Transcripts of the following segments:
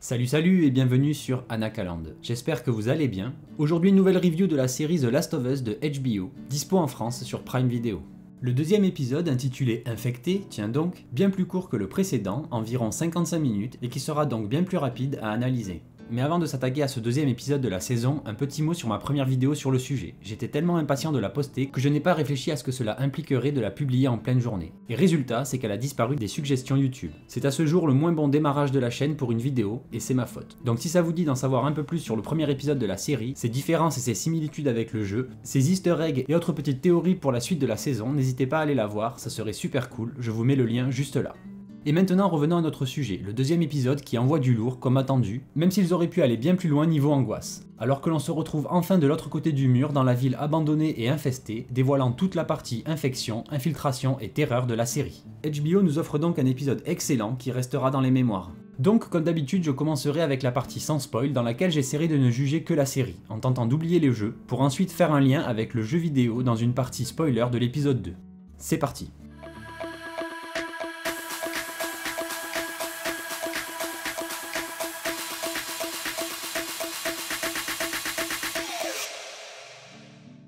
Salut et bienvenue sur Anakaland. J'espère que vous allez bien. Aujourd'hui une nouvelle review de la série The Last of Us de HBO, dispo en France sur Prime Video. Le deuxième épisode intitulé Infecté tient donc bien plus court que le précédent, environ 55 minutes, et qui sera donc bien plus rapide à analyser. Mais avant de s'attaquer à ce deuxième épisode de la saison, un petit mot sur ma première vidéo sur le sujet. J'étais tellement impatient de la poster que je n'ai pas réfléchi à ce que cela impliquerait de la publier en pleine journée. Et résultat, c'est qu'elle a disparu des suggestions YouTube. C'est à ce jour le moins bon démarrage de la chaîne pour une vidéo, et c'est ma faute. Donc si ça vous dit d'en savoir un peu plus sur le premier épisode de la série, ses différences et ses similitudes avec le jeu, ses easter eggs et autres petites théories pour la suite de la saison, n'hésitez pas à aller la voir, ça serait super cool, je vous mets le lien juste là. Et maintenant revenons à notre sujet, le deuxième épisode qui envoie du lourd comme attendu, même s'ils auraient pu aller bien plus loin niveau angoisse. Alors que l'on se retrouve enfin de l'autre côté du mur dans la ville abandonnée et infestée, dévoilant toute la partie infection, infiltration et terreur de la série. HBO nous offre donc un épisode excellent qui restera dans les mémoires. Donc comme d'habitude je commencerai avec la partie sans spoil dans laquelle j'essaierai de ne juger que la série, en tentant d'oublier les jeux, pour ensuite faire un lien avec le jeu vidéo dans une partie spoiler de l'épisode 2. C'est parti.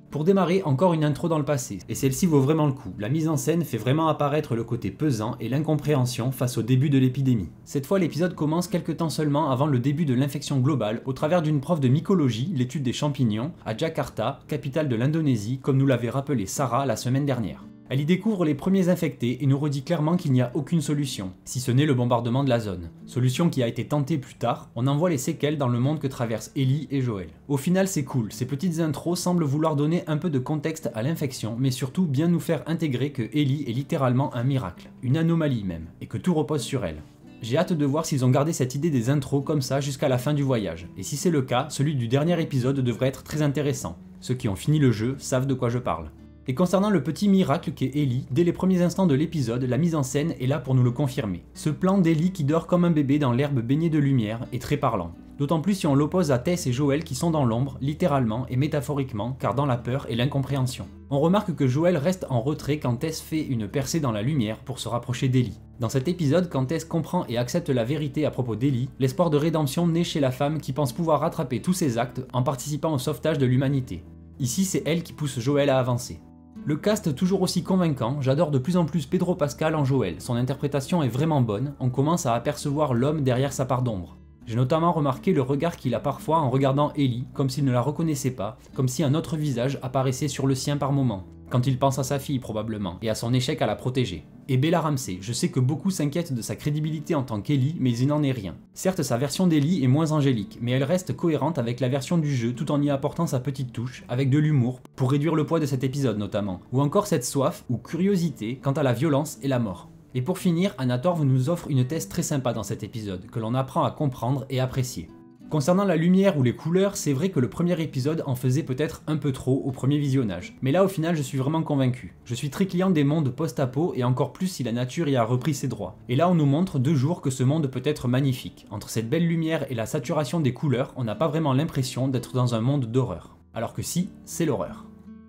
Pour démarrer, encore une intro dans le passé, et celle-ci vaut vraiment le coup. La mise en scène fait vraiment apparaître le côté pesant et l'incompréhension face au début de l'épidémie. Cette fois, l'épisode commence quelques temps seulement avant le début de l'infection globale, au travers d'une prof de mycologie, l'étude des champignons, à Jakarta, capitale de l'Indonésie, comme nous l'avait rappelé Sarah la semaine dernière. Elle y découvre les premiers infectés et nous redit clairement qu'il n'y a aucune solution, si ce n'est le bombardement de la zone. Solution qui a été tentée plus tard, on en voit les séquelles dans le monde que traversent Ellie et Joel. Au final c'est cool, ces petites intros semblent vouloir donner un peu de contexte à l'infection, mais surtout bien nous faire intégrer que Ellie est littéralement un miracle, une anomalie même, et que tout repose sur elle. J'ai hâte de voir s'ils ont gardé cette idée des intros comme ça jusqu'à la fin du voyage, et si c'est le cas, celui du dernier épisode devrait être très intéressant. Ceux qui ont fini le jeu savent de quoi je parle. Et concernant le petit miracle qu'est Ellie, dès les premiers instants de l'épisode, la mise en scène est là pour nous le confirmer. Ce plan d'Ellie qui dort comme un bébé dans l'herbe baignée de lumière est très parlant. D'autant plus si on l'oppose à Tess et Joel qui sont dans l'ombre, littéralement et métaphoriquement, car dans la peur et l'incompréhension. On remarque que Joel reste en retrait quand Tess fait une percée dans la lumière pour se rapprocher d'Ellie. Dans cet épisode, quand Tess comprend et accepte la vérité à propos d'Ellie, l'espoir de rédemption naît chez la femme qui pense pouvoir rattraper tous ses actes en participant au sauvetage de l'humanité. Ici, c'est elle qui pousse Joel à avancer. Le cast toujours aussi convaincant, j'adore de plus en plus Pedro Pascal en Joel, son interprétation est vraiment bonne, on commence à apercevoir l'homme derrière sa part d'ombre. J'ai notamment remarqué le regard qu'il a parfois en regardant Ellie, comme s'il ne la reconnaissait pas, comme si un autre visage apparaissait sur le sien par moment, quand il pense à sa fille probablement, et à son échec à la protéger. Et Bella Ramsey, je sais que beaucoup s'inquiètent de sa crédibilité en tant qu'Ellie, mais il n'en est rien. Certes, sa version d'Ellie est moins angélique, mais elle reste cohérente avec la version du jeu tout en y apportant sa petite touche, avec de l'humour, pour réduire le poids de cet épisode notamment, ou encore cette soif ou curiosité quant à la violence et la mort. Et pour finir, Anna Torv nous offre une Tess très sympa dans cet épisode, que l'on apprend à comprendre et apprécier. Concernant la lumière ou les couleurs, c'est vrai que le premier épisode en faisait peut-être un peu trop au premier visionnage. Mais là au final je suis vraiment convaincu. Je suis très client des mondes post-apo et encore plus si la nature y a repris ses droits. Et là on nous montre 2 jours que ce monde peut être magnifique. Entre cette belle lumière et la saturation des couleurs, on n'a pas vraiment l'impression d'être dans un monde d'horreur. Alors que si, c'est l'horreur.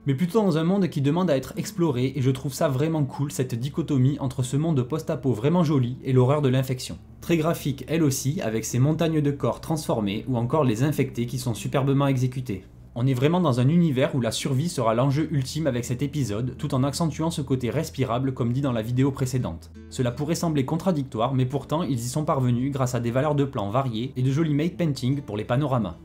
Mais plutôt dans un monde qui demande à être exploré et je trouve ça vraiment cool cette dichotomie entre ce monde post-apo vraiment joli et l'horreur de l'infection. Très graphique elle aussi avec ses montagnes de corps transformés ou encore les infectés qui sont superbement exécutés. On est vraiment dans un univers où la survie sera l'enjeu ultime avec cet épisode tout en accentuant ce côté respirable comme dit dans la vidéo précédente. Cela pourrait sembler contradictoire mais pourtant ils y sont parvenus grâce à des valeurs de plan variées et de jolis make painting pour les panoramas.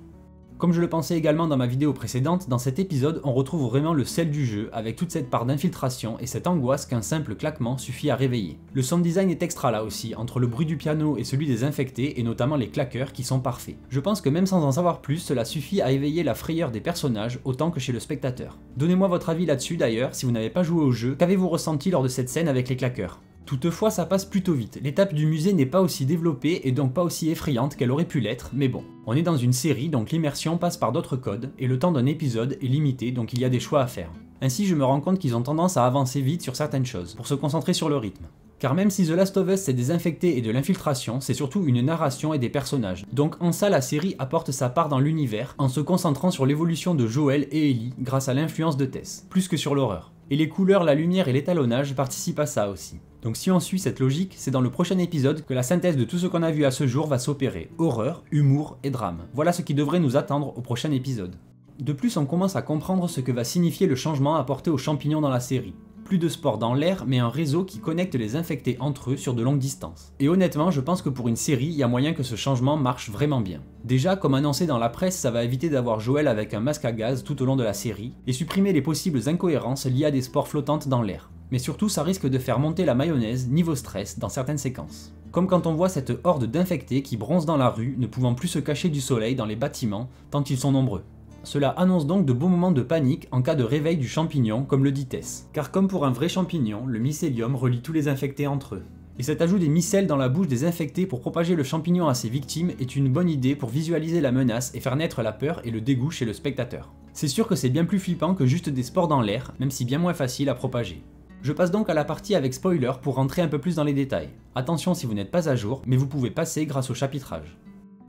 Comme je le pensais également dans ma vidéo précédente, dans cet épisode on retrouve vraiment le sel du jeu avec toute cette part d'infiltration et cette angoisse qu'un simple claquement suffit à réveiller. Le sound design est extra là aussi, entre le bruit du piano et celui des infectés et notamment les claqueurs qui sont parfaits. Je pense que même sans en savoir plus, cela suffit à éveiller la frayeur des personnages autant que chez le spectateur. Donnez-moi votre avis là-dessus d'ailleurs, si vous n'avez pas joué au jeu, qu'avez-vous ressenti lors de cette scène avec les claqueurs ? Toutefois ça passe plutôt vite, l'étape du musée n'est pas aussi développée et donc pas aussi effrayante qu'elle aurait pu l'être, mais bon. On est dans une série donc l'immersion passe par d'autres codes, et le temps d'un épisode est limité donc il y a des choix à faire. Ainsi je me rends compte qu'ils ont tendance à avancer vite sur certaines choses, pour se concentrer sur le rythme. Car même si The Last of Us c'est des infectés et de l'infiltration, c'est surtout une narration et des personnages. Donc en ça la série apporte sa part dans l'univers, en se concentrant sur l'évolution de Joel et Ellie grâce à l'influence de Tess, plus que sur l'horreur. Et les couleurs, la lumière et l'étalonnage participent à ça aussi. Donc si on suit cette logique, c'est dans le prochain épisode que la synthèse de tout ce qu'on a vu à ce jour va s'opérer. Horreur, humour et drame. Voilà ce qui devrait nous attendre au prochain épisode. De plus, on commence à comprendre ce que va signifier le changement apporté aux champignons dans la série. Plus de spores dans l'air, mais un réseau qui connecte les infectés entre eux sur de longues distances. Et honnêtement, je pense que pour une série, il y a moyen que ce changement marche vraiment bien. Déjà, comme annoncé dans la presse, ça va éviter d'avoir Joel avec un masque à gaz tout au long de la série, et supprimer les possibles incohérences liées à des spores flottantes dans l'air. Mais surtout, ça risque de faire monter la mayonnaise niveau stress dans certaines séquences. Comme quand on voit cette horde d'infectés qui bronzent dans la rue, ne pouvant plus se cacher du soleil dans les bâtiments, tant ils sont nombreux. Cela annonce donc de beaux moments de panique en cas de réveil du champignon, comme le dit Tess. Car comme pour un vrai champignon, le mycélium relie tous les infectés entre eux. Et cet ajout des micelles dans la bouche des infectés pour propager le champignon à ses victimes est une bonne idée pour visualiser la menace et faire naître la peur et le dégoût chez le spectateur. C'est sûr que c'est bien plus flippant que juste des spores dans l'air, même si bien moins facile à propager. Je passe donc à la partie avec spoiler pour rentrer un peu plus dans les détails. Attention si vous n'êtes pas à jour, mais vous pouvez passer grâce au chapitrage.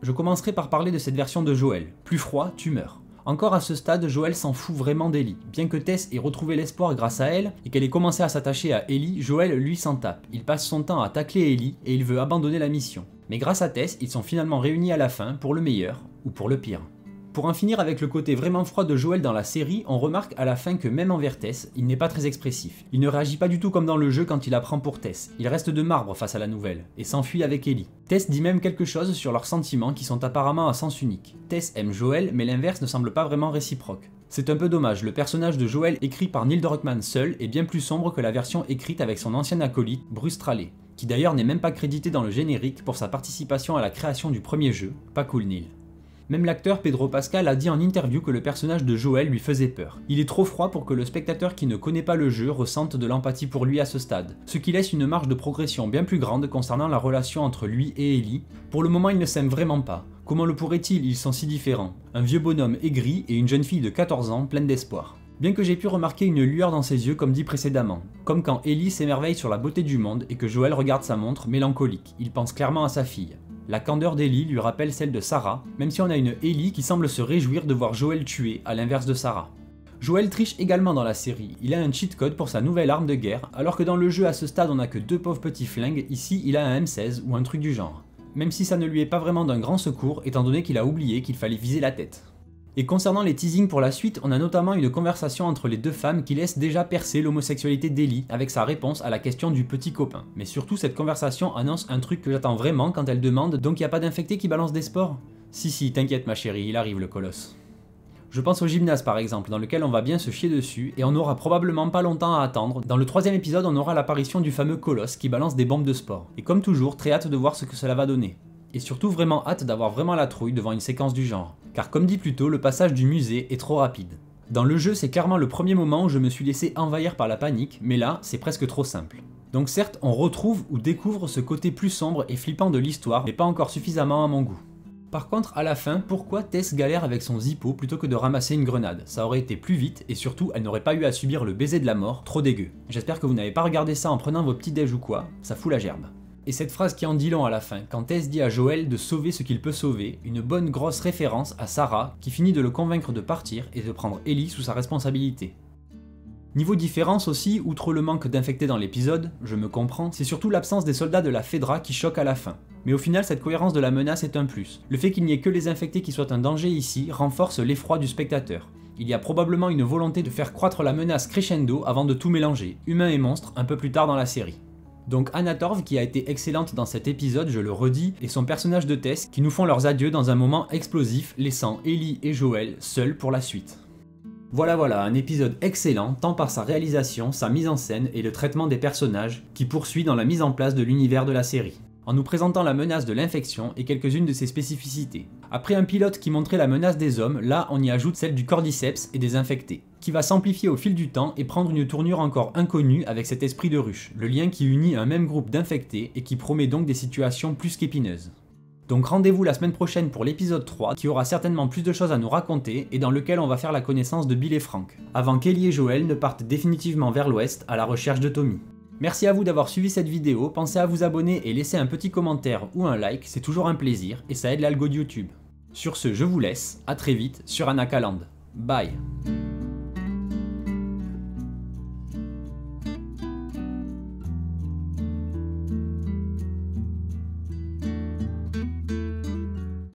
Je commencerai par parler de cette version de Joel. Plus froid, tu meurs. Encore à ce stade, Joel s'en fout vraiment d'Ellie. Bien que Tess ait retrouvé l'espoir grâce à elle, et qu'elle ait commencé à s'attacher à Ellie, Joel lui s'en tape. Il passe son temps à tacler Ellie, et il veut abandonner la mission. Mais grâce à Tess, ils sont finalement réunis à la fin, pour le meilleur, ou pour le pire. Pour en finir avec le côté vraiment froid de Joel dans la série, on remarque à la fin que même envers Tess, il n'est pas très expressif. Il ne réagit pas du tout comme dans le jeu quand il apprend pour Tess. Il reste de marbre face à la nouvelle, et s'enfuit avec Ellie. Tess dit même quelque chose sur leurs sentiments qui sont apparemment à sens unique. Tess aime Joel, mais l'inverse ne semble pas vraiment réciproque. C'est un peu dommage, le personnage de Joel écrit par Neil Druckmann seul est bien plus sombre que la version écrite avec son ancien acolyte, Bruce Straley, qui d'ailleurs n'est même pas crédité dans le générique pour sa participation à la création du premier jeu. Pas cool Neil. Même l'acteur Pedro Pascal a dit en interview que le personnage de Joel lui faisait peur. Il est trop froid pour que le spectateur qui ne connaît pas le jeu ressente de l'empathie pour lui à ce stade, ce qui laisse une marge de progression bien plus grande concernant la relation entre lui et Ellie. Pour le moment, ils ne s'aiment vraiment pas. Comment le pourraient-ils, ils sont si différents. Un vieux bonhomme aigri et une jeune fille de 14 ans pleine d'espoir. Bien que j'ai pu remarquer une lueur dans ses yeux comme dit précédemment, comme quand Ellie s'émerveille sur la beauté du monde et que Joel regarde sa montre mélancolique, il pense clairement à sa fille. La candeur d'Ellie lui rappelle celle de Sarah, même si on a une Ellie qui semble se réjouir de voir Joel tué, à l'inverse de Sarah. Joel triche également dans la série, il a un cheat code pour sa nouvelle arme de guerre, alors que dans le jeu à ce stade on a que 2 pauvres petits flingues, ici il a un M16 ou un truc du genre. Même si ça ne lui est pas vraiment d'un grand secours, étant donné qu'il a oublié qu'il fallait viser la tête. Et concernant les teasings pour la suite, on a notamment une conversation entre les deux femmes qui laisse déjà percer l'homosexualité d'Ellie avec sa réponse à la question du petit copain. Mais surtout cette conversation annonce un truc que j'attends vraiment quand elle demande « Donc y a pas d'infecté qui balance des spores ?» Si, t'inquiète ma chérie, il arrive le colosse. Je pense au gymnase par exemple, dans lequel on va bien se chier dessus, et on n'aura probablement pas longtemps à attendre. Dans le 3e épisode, on aura l'apparition du fameux colosse qui balance des bombes de spores. Et comme toujours, très hâte de voir ce que cela va donner. Et surtout vraiment hâte d'avoir vraiment la trouille devant une séquence du genre. Car comme dit plus tôt, le passage du musée est trop rapide. Dans le jeu, c'est clairement le premier moment où je me suis laissé envahir par la panique, mais là, c'est presque trop simple. Donc certes, on retrouve ou découvre ce côté plus sombre et flippant de l'histoire, mais pas encore suffisamment à mon goût. Par contre, à la fin, pourquoi Tess galère avec son zippo plutôt que de ramasser une grenade? Ça aurait été plus vite, et surtout, elle n'aurait pas eu à subir le baiser de la mort, trop dégueu. J'espère que vous n'avez pas regardé ça en prenant vos petits déj ou quoi, ça fout la gerbe. Et cette phrase qui en dit long à la fin, quand Tess dit à Joel de sauver ce qu'il peut sauver, une bonne grosse référence à Sarah qui finit de le convaincre de partir et de prendre Ellie sous sa responsabilité. Niveau différence aussi, outre le manque d'infectés dans l'épisode, je me comprends, c'est surtout l'absence des soldats de la Fedra qui choque à la fin. Mais au final, cette cohérence de la menace est un plus. Le fait qu'il n'y ait que les infectés qui soient un danger ici renforce l'effroi du spectateur. Il y a probablement une volonté de faire croître la menace crescendo avant de tout mélanger, humains et monstres, un peu plus tard dans la série. Donc Anna Torv qui a été excellente dans cet épisode, je le redis, et son personnage de Tess qui nous font leurs adieux dans un moment explosif, laissant Ellie et Joel seuls pour la suite. Voilà, un épisode excellent, tant par sa réalisation, sa mise en scène et le traitement des personnages, qui poursuit dans la mise en place de l'univers de la série, en nous présentant la menace de l'infection et quelques-unes de ses spécificités. Après un pilote qui montrait la menace des hommes, là on y ajoute celle du cordyceps et des infectés, qui va s'amplifier au fil du temps et prendre une tournure encore inconnue avec cet esprit de ruche, le lien qui unit un même groupe d'infectés et qui promet donc des situations plus qu'épineuses. Donc rendez-vous la semaine prochaine pour l'épisode 3, qui aura certainement plus de choses à nous raconter et dans lequel on va faire la connaissance de Bill et Frank, avant qu'Ellie et Joel ne partent définitivement vers l'ouest à la recherche de Tommy. Merci à vous d'avoir suivi cette vidéo, pensez à vous abonner et laisser un petit commentaire ou un like, c'est toujours un plaisir et ça aide l'algo de YouTube. Sur ce, je vous laisse, à très vite sur Anakaland. Bye.